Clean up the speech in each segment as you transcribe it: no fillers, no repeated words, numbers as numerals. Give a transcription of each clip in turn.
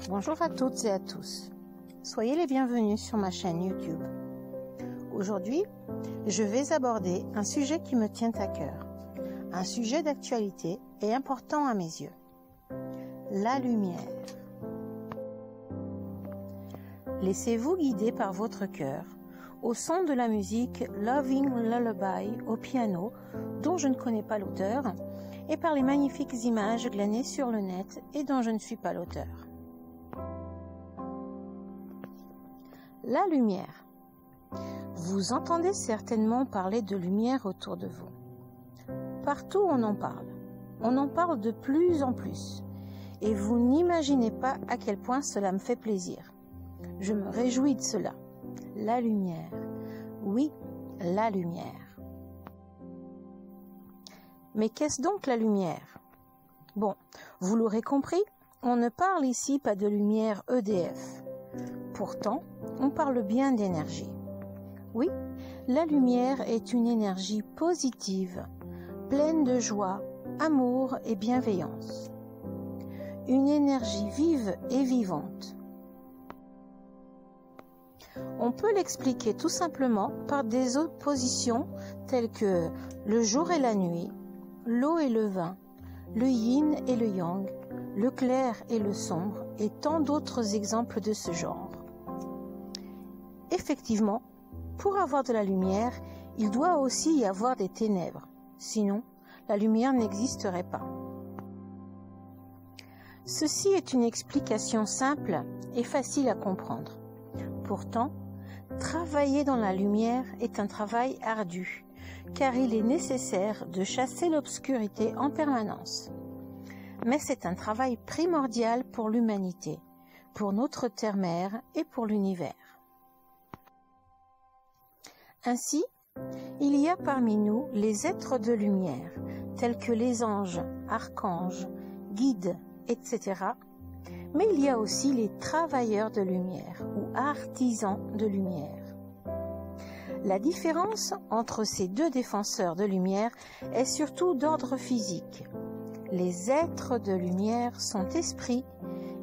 Bonjour à toutes et à tous. Soyez les bienvenus sur ma chaîne YouTube. Aujourd'hui, je vais aborder un sujet qui me tient à cœur, un sujet d'actualité et important à mes yeux. La lumière. Laissez-vous guider par votre cœur au son de la musique Loving Lullaby au piano, dont je ne connais pas l'auteur, et par les magnifiques images glanées sur le net et dont je ne suis pas l'auteur. La lumière. Vous entendez certainement parler de lumière autour de vous. Partout on en parle. On en parle de plus en plus. Et vous n'imaginez pas à quel point cela me fait plaisir. Je me réjouis de cela. La lumière. Oui, la lumière. Mais qu'est-ce donc la lumière? Bon, vous l'aurez compris, on ne parle ici pas de lumière EDF. Pourtant, on parle bien d'énergie. Oui, la lumière est une énergie positive, pleine de joie, amour et bienveillance. Une énergie vive et vivante. On peut l'expliquer tout simplement par des oppositions telles que le jour et la nuit, l'eau et le vin, le yin et le yang, le clair et le sombre et tant d'autres exemples de ce genre. Effectivement, pour avoir de la lumière, il doit aussi y avoir des ténèbres. Sinon, la lumière n'existerait pas. Ceci est une explication simple et facile à comprendre. Pourtant, travailler dans la lumière est un travail ardu, car il est nécessaire de chasser l'obscurité en permanence. Mais c'est un travail primordial pour l'humanité, pour notre terre-mère et pour l'univers. Ainsi, il y a parmi nous les êtres de lumière, tels que les anges, archanges, guides, etc. Mais il y a aussi les travailleurs de lumière ou artisans de lumière. La différence entre ces deux défenseurs de lumière est surtout d'ordre physique. Les êtres de lumière sont esprits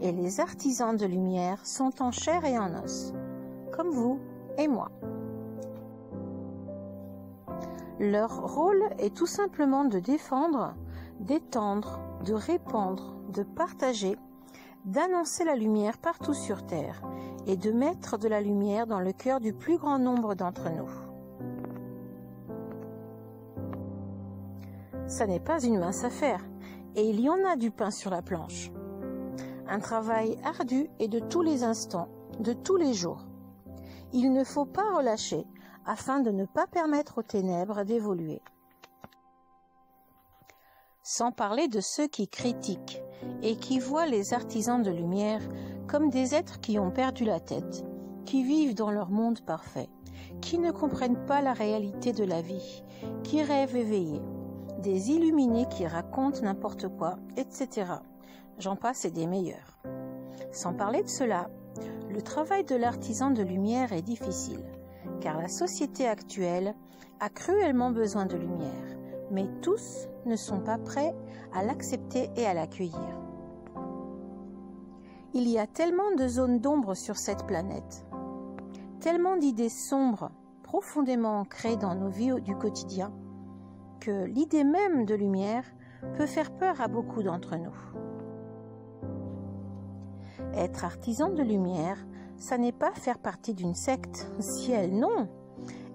et les artisans de lumière sont en chair et en os, comme vous et moi. Leur rôle est tout simplement de défendre, d'étendre, de répandre, de partager, d'annoncer la lumière partout sur Terre et de mettre de la lumière dans le cœur du plus grand nombre d'entre nous. Ça n'est pas une mince affaire, et il y en a du pain sur la planche. Un travail ardu et de tous les instants, de tous les jours. Il ne faut pas relâcher, afin de ne pas permettre aux ténèbres d'évoluer. Sans parler de ceux qui critiquent et qui voient les artisans de lumière comme des êtres qui ont perdu la tête, qui vivent dans leur monde parfait, qui ne comprennent pas la réalité de la vie, qui rêvent éveillés, des illuminés qui racontent n'importe quoi, etc. J'en passe et des meilleurs. Sans parler de cela, le travail de l'artisan de lumière est difficile, car la société actuelle a cruellement besoin de lumière, mais tous ne sont pas prêts à l'accepter et à l'accueillir. Il y a tellement de zones d'ombre sur cette planète, tellement d'idées sombres profondément ancrées dans nos vies du quotidien, que l'idée même de lumière peut faire peur à beaucoup d'entre nous. Être artisan de lumière, ça n'est pas faire partie d'une secte, ciel, non.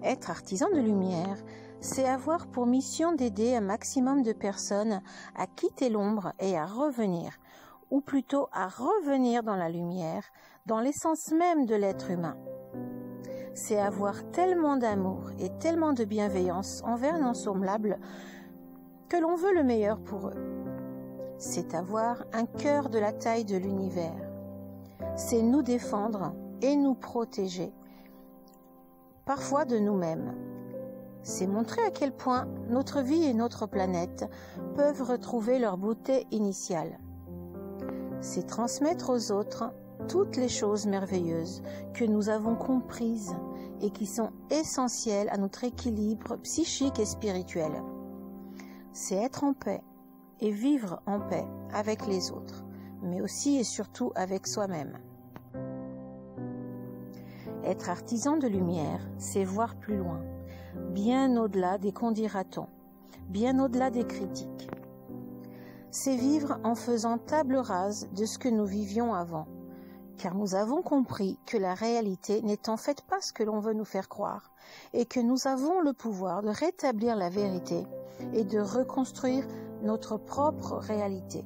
Être artisan de lumière, c'est avoir pour mission d'aider un maximum de personnes à quitter l'ombre et à revenir, ou plutôt à revenir dans la lumière, dans l'essence même de l'être humain. C'est avoir tellement d'amour et tellement de bienveillance envers nos semblables que l'on veut le meilleur pour eux. C'est avoir un cœur de la taille de l'univers. C'est nous défendre et nous protéger, parfois de nous-mêmes. C'est montrer à quel point notre vie et notre planète peuvent retrouver leur beauté initiale. C'est transmettre aux autres toutes les choses merveilleuses que nous avons comprises et qui sont essentielles à notre équilibre psychique et spirituel. C'est être en paix et vivre en paix avec les autres, mais aussi et surtout avec soi-même. Être artisan de lumière, c'est voir plus loin, bien au-delà des qu'en dira-t-on, bien au-delà des critiques. C'est vivre en faisant table rase de ce que nous vivions avant, car nous avons compris que la réalité n'est en fait pas ce que l'on veut nous faire croire, et que nous avons le pouvoir de rétablir la vérité et de reconstruire notre propre réalité,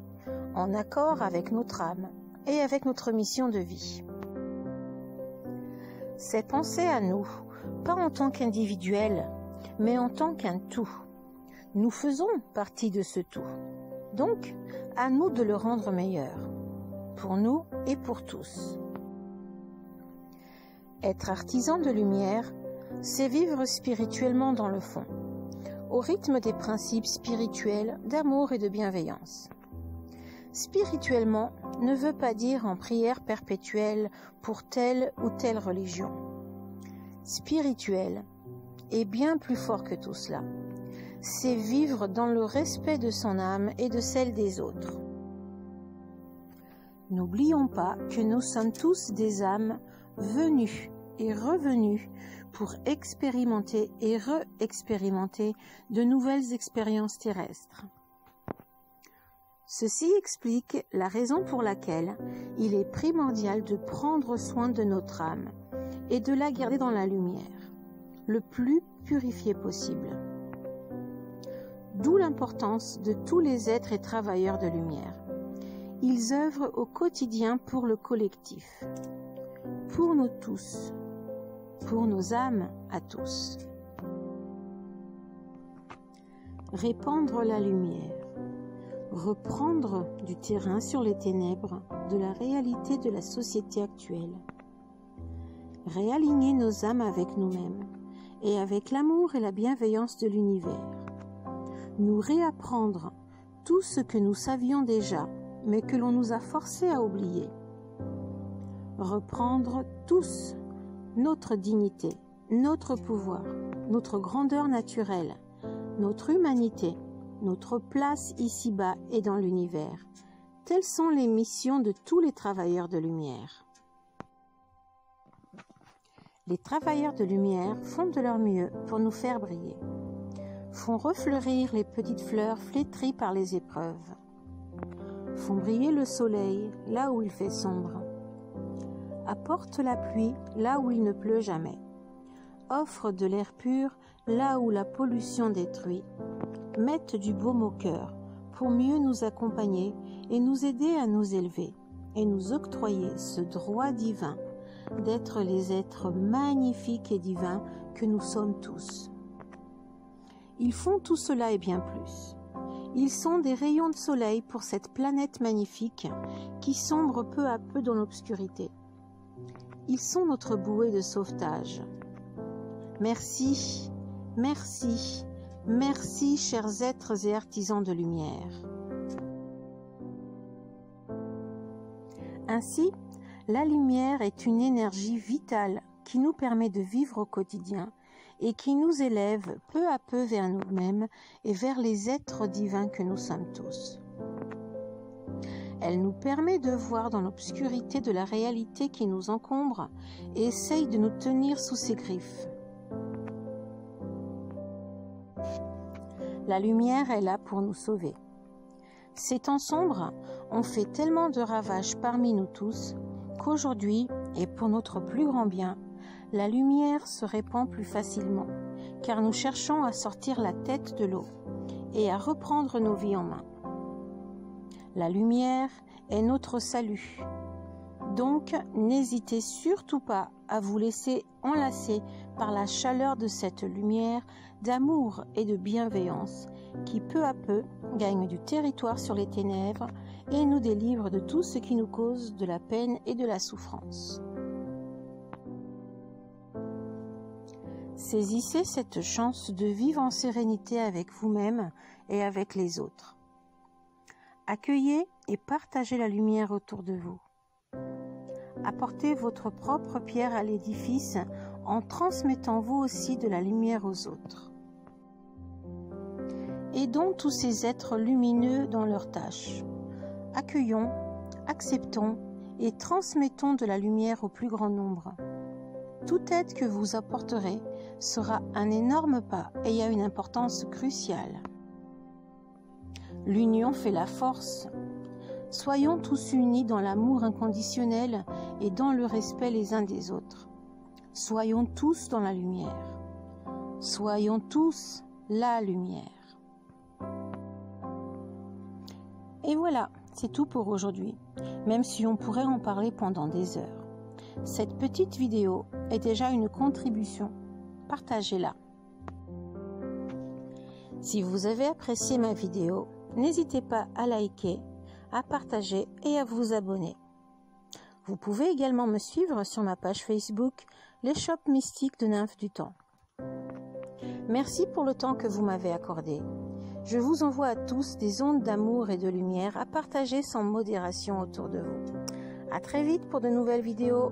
en accord avec notre âme et avec notre mission de vie. C'est penser à nous, pas en tant qu'individuel, mais en tant qu'un tout. Nous faisons partie de ce tout. Donc, à nous de le rendre meilleur, pour nous et pour tous. Être artisan de lumière, c'est vivre spirituellement dans le fond, au rythme des principes spirituels d'amour et de bienveillance. Spirituellement ne veut pas dire en prière perpétuelle pour telle ou telle religion. Spirituel est bien plus fort que tout cela. C'est vivre dans le respect de son âme et de celle des autres. N'oublions pas que nous sommes tous des âmes venues et revenues pour expérimenter et re-expérimenter de nouvelles expériences terrestres. Ceci explique la raison pour laquelle il est primordial de prendre soin de notre âme et de la garder dans la lumière, le plus purifiée possible. D'où l'importance de tous les êtres et travailleurs de lumière. Ils œuvrent au quotidien pour le collectif, pour nous tous, pour nos âmes à tous. Répandre la lumière, reprendre du terrain sur les ténèbres de la réalité de la société actuelle, réaligner nos âmes avec nous-mêmes et avec l'amour et la bienveillance de l'univers, nous réapprendre tout ce que nous savions déjà, mais que l'on nous a forcés à oublier. Reprendre tous notre dignité, notre pouvoir, notre grandeur naturelle, notre humanité, notre place ici-bas et dans l'univers. Telles sont les missions de tous les travailleurs de lumière. Les travailleurs de lumière font de leur mieux pour nous faire briller, font refleurir les petites fleurs flétries par les épreuves, font briller le soleil là où il fait sombre, apportent la pluie là où il ne pleut jamais, offrent de l'air pur là où la pollution détruit, mettent du baume au cœur pour mieux nous accompagner et nous aider à nous élever et nous octroyer ce droit divin d'être les êtres magnifiques et divins que nous sommes tous. Ils font tout cela et bien plus. Ils sont des rayons de soleil pour cette planète magnifique qui sombre peu à peu dans l'obscurité. Ils sont notre bouée de sauvetage. Merci, merci, merci, chers êtres et artisans de lumière. Ainsi, la lumière est une énergie vitale qui nous permet de vivre au quotidien et qui nous élève peu à peu vers nous-mêmes et vers les êtres divins que nous sommes tous. Elle nous permet de voir dans l'obscurité de la réalité qui nous encombre et essaye de nous tenir sous ses griffes. La lumière est là pour nous sauver. Ces temps sombres ont fait tellement de ravages parmi nous tous qu'aujourd'hui, et pour notre plus grand bien, la lumière se répand plus facilement, car nous cherchons à sortir la tête de l'eau et à reprendre nos vies en main. La lumière est notre salut. Donc, n'hésitez surtout pas à vous laisser enlacer par la chaleur de cette lumière d'amour et de bienveillance qui peu à peu gagne du territoire sur les ténèbres et nous délivre de tout ce qui nous cause de la peine et de la souffrance. Saisissez cette chance de vivre en sérénité avec vous-même et avec les autres. Accueillez et partagez la lumière autour de vous. Apportez votre propre pierre à l'édifice en transmettant vous aussi de la lumière aux autres. Aidons tous ces êtres lumineux dans leurs tâches. Accueillons, acceptons et transmettons de la lumière au plus grand nombre. Toute aide que vous apporterez sera un énorme pas et a une importance cruciale. L'union fait la force. Soyons tous unis dans l'amour inconditionnel et dans le respect les uns des autres. Soyons tous dans la lumière. Soyons tous la lumière. Et voilà, c'est tout pour aujourd'hui, même si on pourrait en parler pendant des heures. Cette petite vidéo est déjà une contribution. Partagez-la. Si vous avez apprécié ma vidéo, n'hésitez pas à liker, à partager et à vous abonner. Vous pouvez également me suivre sur ma page Facebook, l'échoppe mystique de Nymphes du Temps. Merci pour le temps que vous m'avez accordé. Je vous envoie à tous des ondes d'amour et de lumière à partager sans modération autour de vous. À très vite pour de nouvelles vidéos.